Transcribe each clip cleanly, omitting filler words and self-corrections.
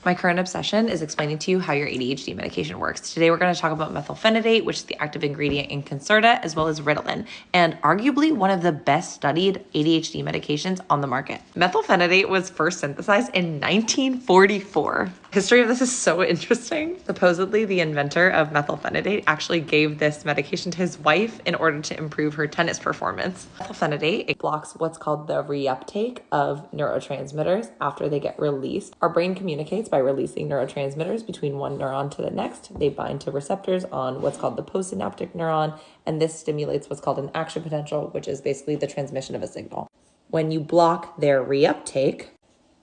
My current obsession is explaining to you how your ADHD medication works. Today, we're going to talk about methylphenidate, which is the active ingredient in concerta, as well as ritalin, and arguably one of the best studied ADHD medications on the market. Methylphenidate was first synthesized in 1944. History of this is so interesting. Supposedly, the inventor of methylphenidate actually gave this medication to his wife in order to improve her tennis performance. Methylphenidate, it blocks what's called the reuptake of neurotransmitters after they get released. Our brain communicates by releasing neurotransmitters between one neuron to the next. They bind to receptors on what's called the postsynaptic neuron, and this stimulates what's called an action potential, which is basically the transmission of a signal. When you block their reuptake,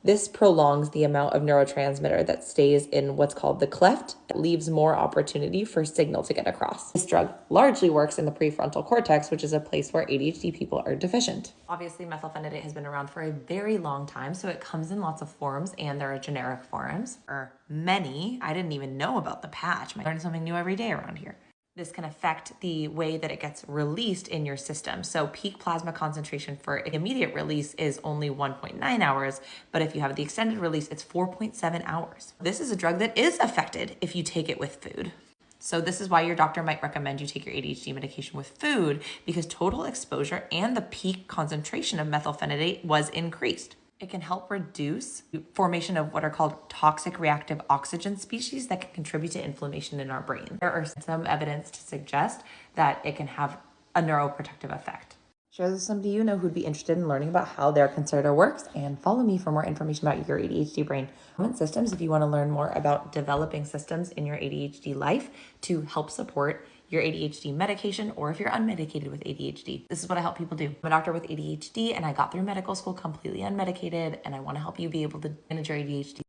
this prolongs the amount of neurotransmitter that stays in what's called the cleft. It leaves more opportunity for signal to get across. This drug largely works in the prefrontal cortex, which is a place where ADHD people are deficient. Obviously, methylphenidate has been around for a very long time, so it comes in lots of forms, and there are generic forms, or many. I didn't even know about the patch. I learn something new every day around here. This can affect the way that it gets released in your system. So peak plasma concentration for immediate release is only 1.9 hours, but if you have the extended release, it's 4.7 hours. This is a drug that is affected if you take it with food. So this is why your doctor might recommend you take your ADHD medication with food, because total exposure and the peak concentration of methylphenidate was increased. It can help reduce formation of what are called toxic reactive oxygen species that can contribute to inflammation in our brain. There are some evidence to suggest that it can have a neuroprotective effect. Share this with somebody you know who'd be interested in learning about how their concerta works, and follow me for more information about your ADHD brain. Systems if you want to learn more about developing systems in your ADHD life to help support your ADHD medication, or if you're unmedicated with ADHD. This is what I help people do. I'm a doctor with ADHD, and I got through medical school completely unmedicated, and I want to help you be able to manage your ADHD